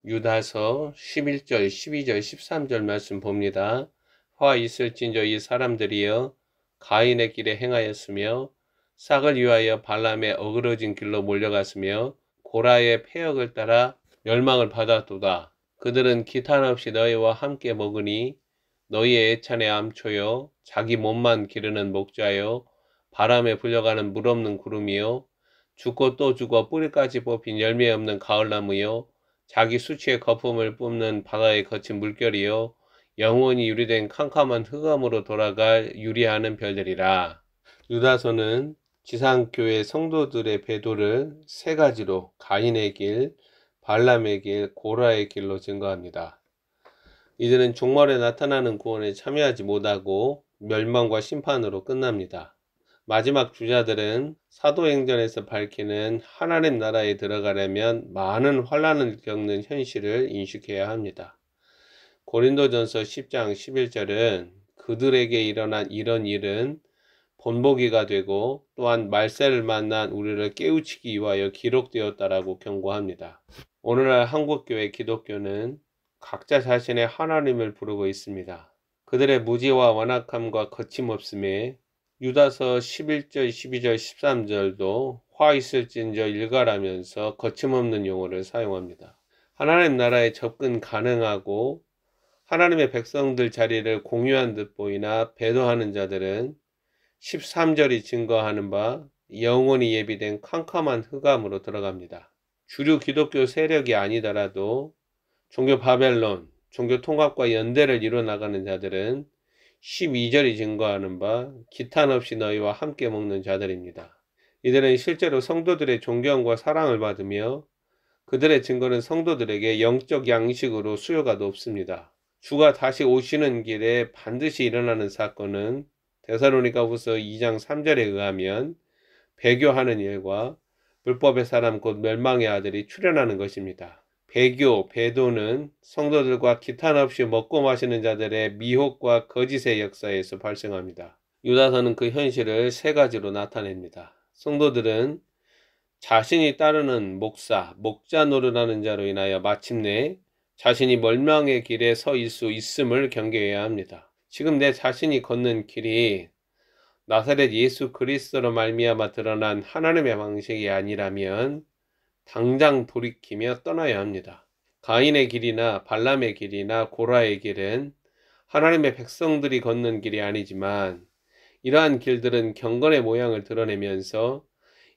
유다서 11절, 12절, 13절 말씀 봅니다. 화 있을진저 이 사람들이여 가인의 길에 행하였으며 싹을 위하여 발람의 어그러진 길로 몰려갔으며 고라의 패역을 따라 멸망을 받았도다. 그들은 기탄 없이 너희와 함께 먹으니 너희의 애찬의 암초요 자기 몸만 기르는 목자요 바람에 불려가는 물 없는 구름이요 죽고 또 죽어 뿌리까지 뽑힌 열매 없는 가을나무요 자기 수치의 거품을 뿜는 바다의 거친 물결이요 영원히 유리된 캄캄한 흑암으로 돌아갈 유리하는 별들이라. 유다서는 지상교회 성도들의 배도를 세 가지로 가인의 길, 발람의 길, 고라의 길로 증거합니다. 이들은 종말에 나타나는 구원에 참여하지 못하고 멸망과 심판으로 끝납니다. 마지막 주자들은 사도행전에서 밝히는 하나님 나라에 들어가려면 많은 환난을 겪는 현실을 인식해야 합니다. 고린도전서 10장 11절은 그들에게 일어난 이런 일은 본보기가 되고 또한 말세를 만난 우리를 깨우치기 위하여 기록되었다라고 경고합니다. 오늘날 한국교회 기독교는 각자 자신의 하나님을 부르고 있습니다. 그들의 무지와 완악함과 거침없음에 유다서 11절, 12절, 13절도 화 있을진저 일가라면서 거침없는 용어를 사용합니다. 하나님 나라에 접근 가능하고 하나님의 백성들 자리를 공유한 듯 보이나 배도하는 자들은 13절이 증거하는 바 영원히 예비된 캄캄한 흑암으로 들어갑니다. 주류 기독교 세력이 아니더라도 종교 바벨론, 종교 통합과 연대를 이뤄나가는 자들은 12절이 증거하는 바 기탄 없이 너희와 함께 먹는 자들입니다. 이들은 실제로 성도들의 존경과 사랑을 받으며 그들의 증거는 성도들에게 영적 양식으로 수요가 높습니다. 주가 다시 오시는 길에 반드시 일어나는 사건은 데살로니가후서 2장 3절에 의하면 배교하는 일과 불법의 사람 곧 멸망의 아들이 출현하는 것입니다. 배교, 배도는 성도들과 기탄 없이 먹고 마시는 자들의 미혹과 거짓의 역사에서 발생합니다. 유다서는 그 현실을 세 가지로 나타냅니다. 성도들은 자신이 따르는 목자 노릇하는 자로 인하여 마침내 자신이 멸망의 길에 서 있을 수 있음을 경계해야 합니다. 지금 내 자신이 걷는 길이 나사렛 예수 그리스도로 말미암아 드러난 하나님의 방식이 아니라면 당장 돌이키며 떠나야 합니다. 가인의 길이나 발람의 길이나 고라의 길은 하나님의 백성들이 걷는 길이 아니지만 이러한 길들은 경건의 모양을 드러내면서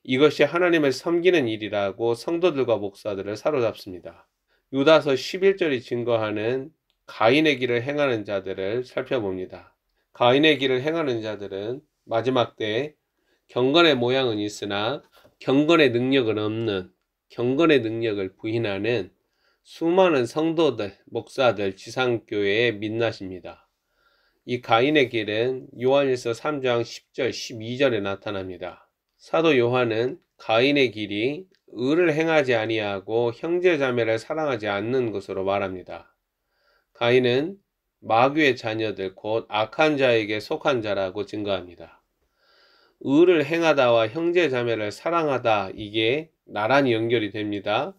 이것이 하나님을 섬기는 일이라고 성도들과 목사들을 사로잡습니다. 유다서 11절이 증거하는 가인의 길을 행하는 자들을 살펴봅니다. 가인의 길을 행하는 자들은 마지막 때 경건의 모양은 있으나 경건의 능력은 없는, 경건의 능력을 부인하는 수많은 성도들, 목사들, 지상교회의 민낯입니다. 이 가인의 길은 요한일서 3장 10절, 12절에 나타납니다. 사도 요한은 가인의 길이 의를 행하지 아니하고 형제자매를 사랑하지 않는 것으로 말합니다. 가인은 마귀의 자녀들 곧 악한 자에게 속한 자라고 증거합니다. 의를 행하다와 형제자매를 사랑하다, 이게 나란히 연결이 됩니다.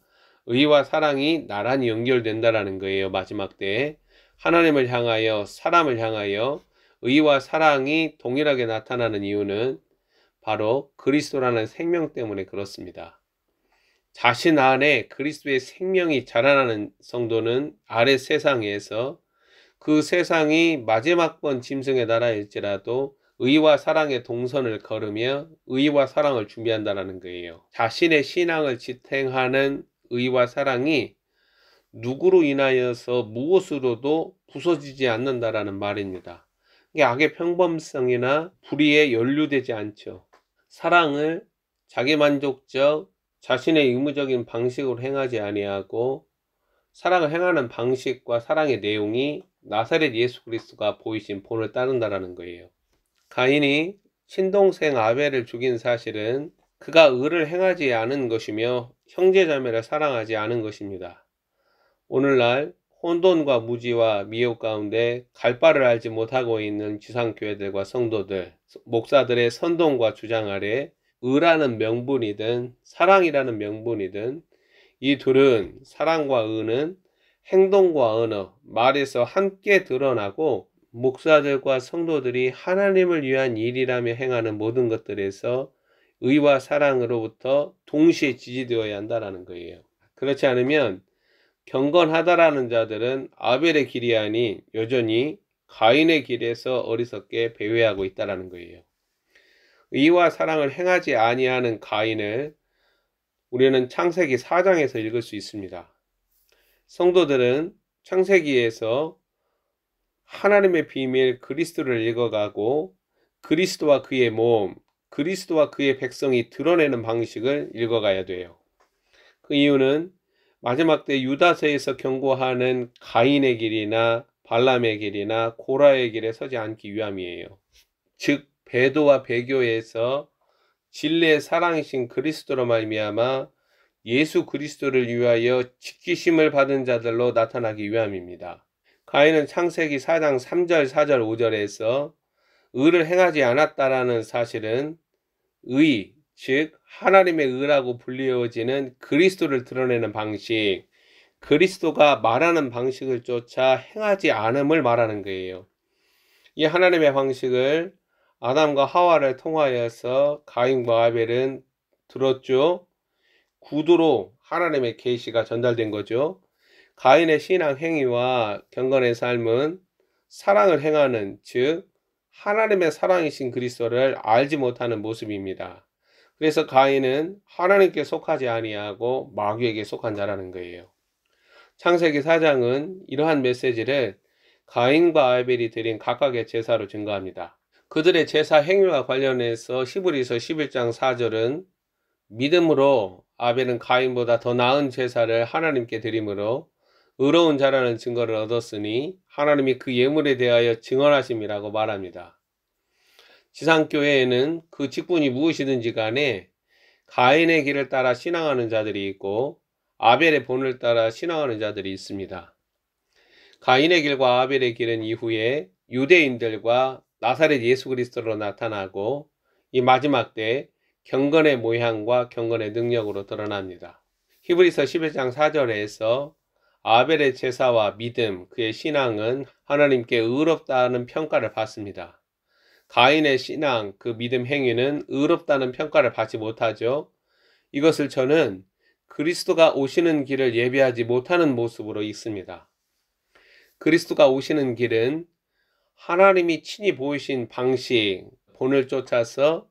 의와 사랑이 나란히 연결된다라는 거예요. 마지막 때에 하나님을 향하여, 사람을 향하여 의와 사랑이 동일하게 나타나는 이유는 바로 그리스도라는 생명 때문에 그렇습니다. 자신 안에 그리스도의 생명이 자라나는 성도는 아래 세상에서 그 세상이 마지막 번 짐승의 나라일지라도 의와 사랑의 동선을 걸으며 의와 사랑을 준비한다는 거예요. 자신의 신앙을 지탱하는 의와 사랑이 누구로 인하여서 무엇으로도 부서지지 않는다라는 말입니다. 이게 악의 평범성이나 불의에 연루되지 않죠. 사랑을 자기만족적 자신의 의무적인 방식으로 행하지 아니하고 사랑을 행하는 방식과 사랑의 내용이 나사렛 예수 그리스도가 보이신 본을 따른다라는 거예요. 가인이 친동생 아벨을 죽인 사실은 그가 의를 행하지 않은 것이며 형제자매를 사랑하지 않은 것입니다. 오늘날 혼돈과 무지와 미혹 가운데 갈 바를 알지 못하고 있는 지상교회들과 성도들, 목사들의 선동과 주장 아래 의라는 명분이든 사랑이라는 명분이든 이 둘은 사랑과 의는 행동과 언어, 말에서 함께 드러나고 목사들과 성도들이 하나님을 위한 일이라며 행하는 모든 것들에서 의와 사랑으로부터 동시에 지지되어야 한다는 거예요. 그렇지 않으면 경건하다라는 자들은 아벨의 길이 아닌 여전히 가인의 길에서 어리석게 배회하고 있다는 거예요. 의와 사랑을 행하지 아니하는 가인을 우리는 창세기 4장에서 읽을 수 있습니다. 성도들은 창세기에서 하나님의 비밀 그리스도를 읽어가고 그리스도와 그의 몸, 그리스도와 그의 백성이 드러내는 방식을 읽어가야 돼요. 그 이유는 마지막 때 유다서에서 경고하는 가인의 길이나 발람의 길이나 고라의 길에 서지 않기 위함이에요. 즉 배도와 배교에서 진리의 사랑이신 그리스도로 말미암아 예수 그리스도를 위하여 지키심을 받은 자들로 나타나기 위함입니다. 가인은 창세기 4장 3절, 4절, 5절에서 의를 행하지 않았다라는 사실은 의, 즉 하나님의 의라고 불리워지는 그리스도를 드러내는 방식, 그리스도가 말하는 방식을 쫓아 행하지 않음을 말하는 거예요. 이 하나님의 방식을 아담과 하와를 통하여서 가인과 아벨은 들었죠. 구두로 하나님의 계시가 전달된 거죠. 가인의 신앙 행위와 경건의 삶은 사랑을 행하는, 즉 하나님의 사랑이신 그리스도를 알지 못하는 모습입니다. 그래서 가인은 하나님께 속하지 아니하고 마귀에게 속한 자라는 거예요. 창세기 4장은 이러한 메시지를 가인과 아벨이 드린 각각의 제사로 증거합니다. 그들의 제사 행위와 관련해서 히브리서 11장 4절은 믿음으로 아벨은 가인보다 더 나은 제사를 하나님께 드림으로 의로운 자라는 증거를 얻었으니 하나님이 그 예물에 대하여 증언하심이라고 말합니다. 지상교회에는 그 직분이 무엇이든지 간에 가인의 길을 따라 신앙하는 자들이 있고 아벨의 본을 따라 신앙하는 자들이 있습니다. 가인의 길과 아벨의 길은 이후에 유대인들과 나사렛 예수 그리스도로 나타나고 이 마지막 때 경건의 모양과 경건의 능력으로 드러납니다. 히브리서 11장 4절에서 아벨의 제사와 믿음, 그의 신앙은 하나님께 의롭다는 평가를 받습니다. 가인의 신앙, 그 믿음 행위는 의롭다는 평가를 받지 못하죠. 이것을 저는 그리스도가 오시는 길을 예비하지 못하는 모습으로 읽습니다. 그리스도가 오시는 길은 하나님이 친히 보이신 방식, 본을 쫓아서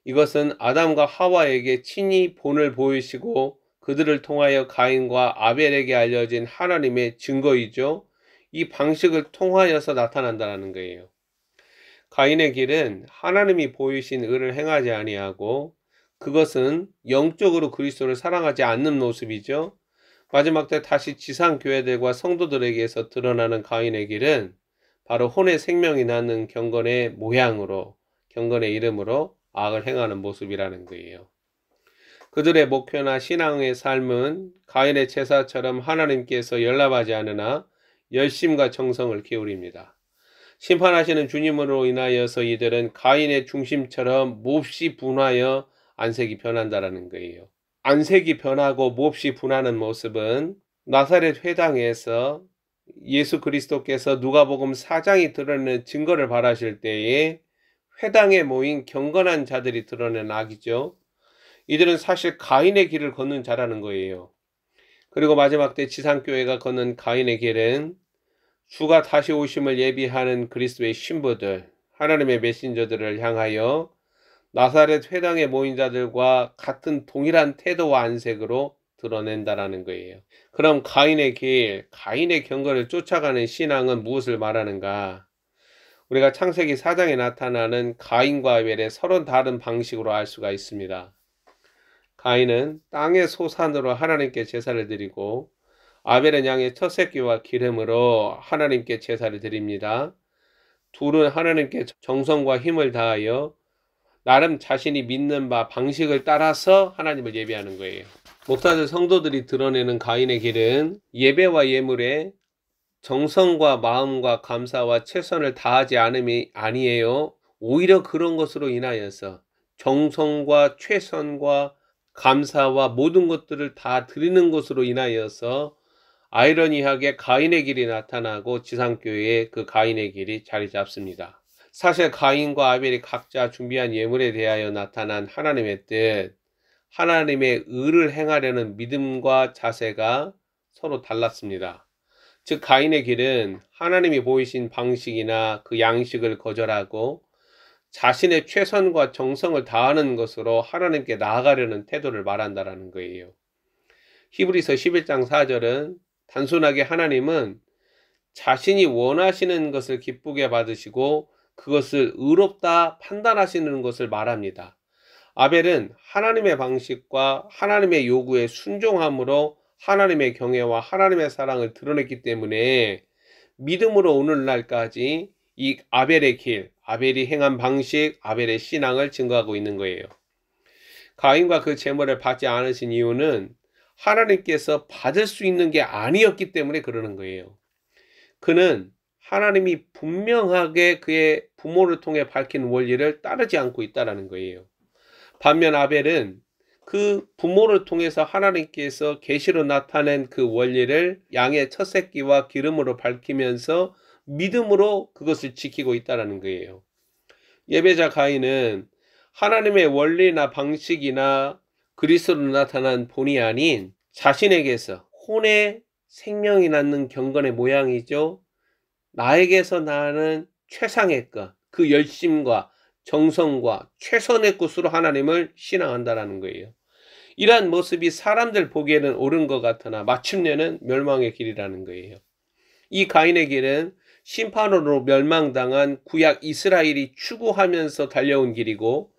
이것은 아담과 하와에게 친히 본을 보이시고 그들을 통하여 가인과 아벨에게 알려진 하나님의 증거이죠. 이 방식을 통하여서 나타난다는 거예요. 가인의 길은 하나님이 보이신 의를 행하지 아니하고 그것은 영적으로 그리스도를 사랑하지 않는 모습이죠. 마지막 때 다시 지상교회들과 성도들에게서 드러나는 가인의 길은 바로 혼의 생명이 낳는 경건의 모양으로, 경건의 이름으로 악을 행하는 모습이라는 거예요. 그들의 목표나 신앙의 삶은 가인의 제사처럼 하나님께서 연락하지 않으나 열심과 정성을 기울입니다. 심판하시는 주님으로 인하여서 이들은 가인의 중심처럼 몹시 분하여 안색이 변한다라는 거예요. 안색이 변하고 몹시 분하는 모습은 나사렛 회당에서 예수 그리스도께서 누가복음 4장이 드러내는 증거를 발하실 때에 회당에 모인 경건한 자들이 드러낸 악이죠. 이들은 사실 가인의 길을 걷는 자라는 거예요. 그리고 마지막 때 지상교회가 걷는 가인의 길은 주가 다시 오심을 예비하는 그리스도의 신부들, 하나님의 메신저들을 향하여 나사렛 회당에 모인 자들과 같은 동일한 태도와 안색으로 드러낸다라는 거예요. 그럼 가인의 길, 가인의 경건을 쫓아가는 신앙은 무엇을 말하는가? 우리가 창세기 4장에 나타나는 가인과 아벨의 서로 다른 방식으로 알 수가 있습니다. 가인은 땅의 소산으로 하나님께 제사를 드리고 아벨은 양의 첫 새끼와 기름으로 하나님께 제사를 드립니다. 둘은 하나님께 정성과 힘을 다하여 나름 자신이 믿는 바 방식을 따라서 하나님을 예배하는 거예요. 목사들 성도들이 드러내는 가인의 길은 예배와 예물에 정성과 마음과 감사와 최선을 다하지 않음이 아니에요. 오히려 그런 것으로 인하여서 정성과 최선과 감사와 모든 것들을 다 드리는 것으로 인하여서 아이러니하게 가인의 길이 나타나고 지상교회에 그 가인의 길이 자리 잡습니다. 사실 가인과 아벨이 각자 준비한 예물에 대하여 나타난 하나님의 뜻, 하나님의 의를 행하려는 믿음과 자세가 서로 달랐습니다. 즉 가인의 길은 하나님이 보이신 방식이나 그 양식을 거절하고 자신의 최선과 정성을 다하는 것으로 하나님께 나아가려는 태도를 말한다라는 거예요. 히브리서 11장 4절은 단순하게 하나님은 자신이 원하시는 것을 기쁘게 받으시고 그것을 의롭다 판단하시는 것을 말합니다. 아벨은 하나님의 방식과 하나님의 요구에 순종함으로 하나님의 경외와 하나님의 사랑을 드러냈기 때문에 믿음으로 오늘날까지 이 아벨의 길, 아벨이 행한 방식, 아벨의 신앙을 증거하고 있는 거예요. 가인과 그 제물을 받지 않으신 이유는 하나님께서 받을 수 있는 게 아니었기 때문에 그러는 거예요. 그는 하나님이 분명하게 그의 부모를 통해 밝힌 원리를 따르지 않고 있다는 거예요. 반면 아벨은 그 부모를 통해서 하나님께서 계시로 나타낸 그 원리를 양의 첫 새끼와 기름으로 밝히면서 믿음으로 그것을 지키고 있다는 거예요. 예배자 가인은 하나님의 원리나 방식이나 그리스도로 나타난 본이 아닌 자신에게서 혼의 생명이 낳는 경건의 모양이죠. 나에게서 나는 최상의 것, 그 열심과 정성과 최선의 것으로 하나님을 신앙한다라는 거예요. 이러한 모습이 사람들 보기에는 옳은 것 같으나 마침내는 멸망의 길이라는 거예요. 이 가인의 길은 심판으로 멸망당한 구약 이스라엘이 추구하면서 달려온 길이고,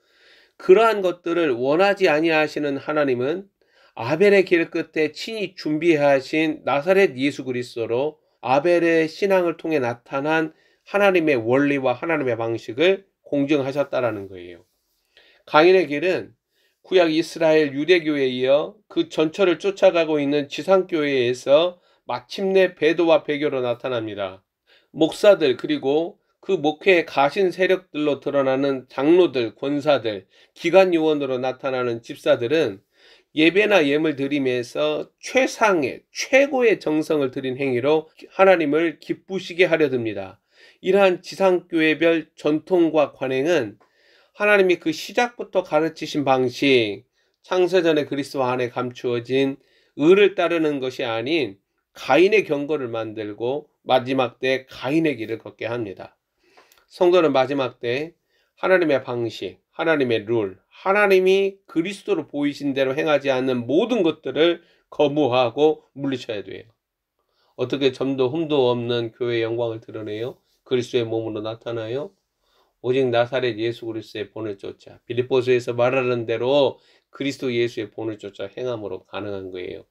그러한 것들을 원하지 아니하시는 하나님은 아벨의 길 끝에 친히 준비하신 나사렛 예수 그리스도로 아벨의 신앙을 통해 나타난 하나님의 원리와 하나님의 방식을 공증하셨다라는 거예요. 가인의 길은 구약 이스라엘 유대교에 이어 그 전철을 쫓아가고 있는 지상교회에서 마침내 배도와 배교로 나타납니다. 목사들 그리고 그 목회의 가신 세력들로 드러나는 장로들, 권사들, 기관요원으로 나타나는 집사들은 예배나 예물 드림에서 최상의 최고의 정성을 드린 행위로 하나님을 기쁘시게 하려 듭니다. 이러한 지상교회별 전통과 관행은 하나님이 그 시작부터 가르치신 방식, 창세전에 그리스도 안에 감추어진 의를 따르는 것이 아닌 가인의 경고를 만들고 마지막 때 가인의 길을 걷게 합니다. 성도는 마지막 때 하나님의 방식, 하나님의 룰, 하나님이 그리스도로 보이신 대로 행하지 않는 모든 것들을 거부하고 물리쳐야 돼요. 어떻게 점도 흠도 없는 교회의 영광을 드러내요? 그리스도의 몸으로 나타나요? 오직 나사렛 예수 그리스도의 본을 쫓아 빌립보서에서 말하는 대로 그리스도 예수의 본을 쫓아 행함으로 가능한 거예요.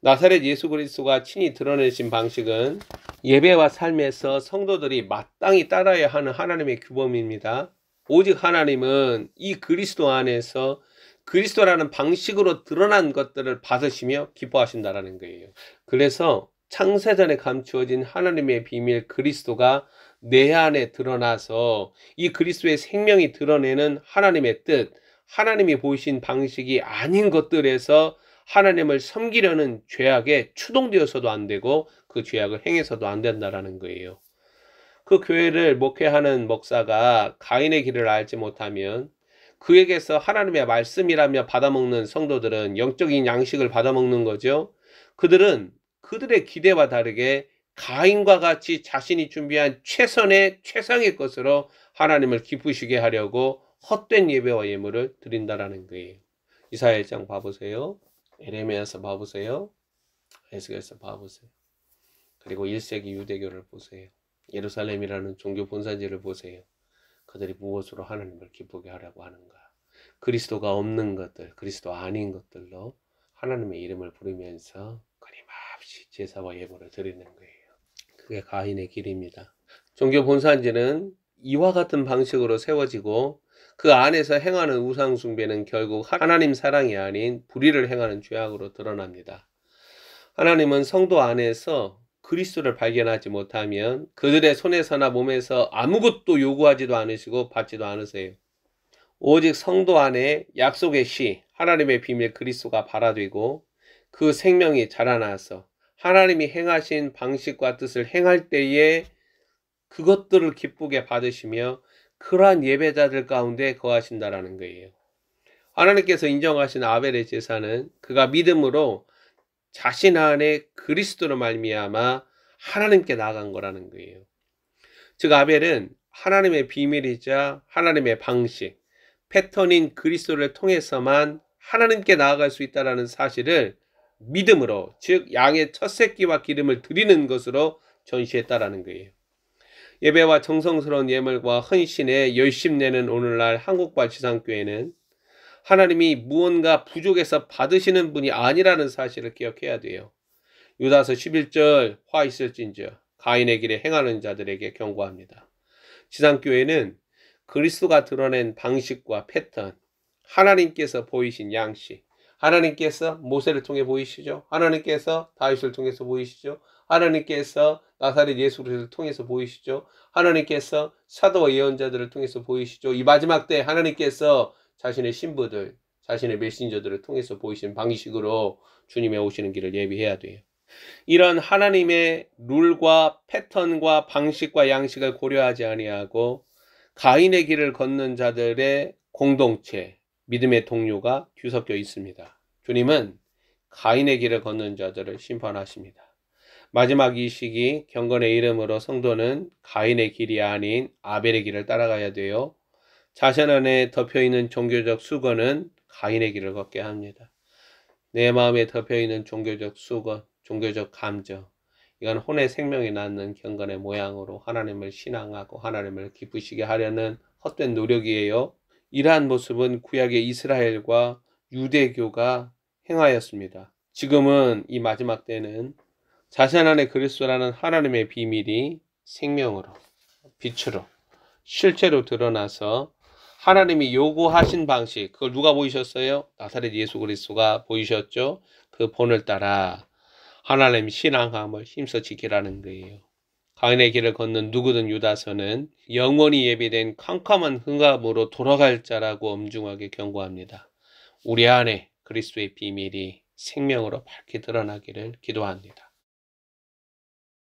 나사렛 예수 그리스도가 친히 드러내신 방식은 예배와 삶에서 성도들이 마땅히 따라야 하는 하나님의 규범입니다. 오직 하나님은 이 그리스도 안에서 그리스도라는 방식으로 드러난 것들을 받으시며 기뻐하신다라는 거예요. 그래서 창세전에 감추어진 하나님의 비밀 그리스도가 내 안에 드러나서 이 그리스도의 생명이 드러내는 하나님의 뜻, 하나님이 보이신 방식이 아닌 것들에서 하나님을 섬기려는 죄악에 추동되어서도 안 되고 그 죄악을 행해서도 안 된다라는 거예요. 그 교회를 목회하는 목사가 가인의 길을 알지 못하면 그에게서 하나님의 말씀이라며 받아먹는 성도들은 영적인 양식을 받아먹는 거죠. 그들은 그들의 기대와 다르게 가인과 같이 자신이 준비한 최선의 최상의 것으로 하나님을 기쁘시게 하려고 헛된 예배와 예물을 드린다라는 거예요. 이사야 1장 봐보세요. 에레미야서 봐보세요. 에스겔서 봐보세요. 그리고 1세기 유대교를 보세요. 예루살렘이라는 종교 본산지를 보세요. 그들이 무엇으로 하나님을 기쁘게 하려고 하는가? 그리스도가 없는 것들, 그리스도 아닌 것들로 하나님의 이름을 부르면서 끊임없이 제사와 예물을 드리는 거예요. 그게 가인의 길입니다. 종교 본산지는 이와 같은 방식으로 세워지고 그 안에서 행하는 우상 숭배는 결국 하나님 사랑이 아닌 불의를 행하는 죄악으로 드러납니다. 하나님은 성도 안에서 그리스도를 발견하지 못하면 그들의 손에서나 몸에서 아무것도 요구하지도 않으시고 받지도 않으세요. 오직 성도 안에 약속의 씨, 하나님의 비밀 그리스도가 발화되고 그 생명이 자라나서 하나님이 행하신 방식과 뜻을 행할 때에 그것들을 기쁘게 받으시며 그러한 예배자들 가운데 거하신다라는 거예요. 하나님께서 인정하신 아벨의 제사는 그가 믿음으로 자신 안에 그리스도로 말미암아 하나님께 나아간 거라는 거예요. 즉 아벨은 하나님의 비밀이자 하나님의 방식, 패턴인 그리스도를 통해서만 하나님께 나아갈 수 있다는 사실을 믿음으로, 즉 양의 첫 새끼와 기름을 드리는 것으로 전시했다라는 거예요. 예배와 정성스러운 예물과 헌신에 열심 내는 오늘날 한국과 지상교회는 하나님이 무언가 부족해서 받으시는 분이 아니라는 사실을 기억해야 돼요. 유다서 11절 화 있을진저 가인의 길에 행하는 자들에게 경고합니다. 지상교회는 그리스도가 드러낸 방식과 패턴, 하나님께서 보이신 양식, 하나님께서 모세를 통해 보이시죠. 하나님께서 다윗을 통해서 보이시죠. 하나님께서 나사렛 예수 그리스도를 통해서 보이시죠. 하나님께서 사도와 예언자들을 통해서 보이시죠. 이 마지막 때 하나님께서 자신의 신부들, 자신의 메신저들을 통해서 보이신 방식으로 주님의 오시는 길을 예비해야 돼요. 이런 하나님의 룰과 패턴과 방식과 양식을 고려하지 아니하고 가인의 길을 걷는 자들의 공동체, 믿음의 동료가 뒤섞여 있습니다. 주님은 가인의 길을 걷는 자들을 심판하십니다. 마지막 이 시기 경건의 이름으로 성도는 가인의 길이 아닌 아벨의 길을 따라가야 돼요. 자신 안에 덮여있는 종교적 수건은 가인의 길을 걷게 합니다. 내 마음에 덮여있는 종교적 수건, 종교적 감정, 이건 혼의 생명이 낳는 경건의 모양으로 하나님을 신앙하고 하나님을 기쁘시게 하려는 헛된 노력이에요. 이러한 모습은 구약의 이스라엘과 유대교가 행하였습니다. 지금은 이 마지막 때는 자신 안에 그리스도라는 하나님의 비밀이 생명으로, 빛으로, 실체로 드러나서 하나님이 요구하신 방식, 그걸 누가 보이셨어요? 나사렛 예수 그리스도가 보이셨죠? 그 본을 따라 하나님 신앙함을 힘써 지키라는 거예요. 가인의 길을 걷는 누구든 유다서는 영원히 예비된 캄캄한 흥함으로 돌아갈 자라고 엄중하게 경고합니다. 우리 안에 그리스도의 비밀이 생명으로 밝게 드러나기를 기도합니다.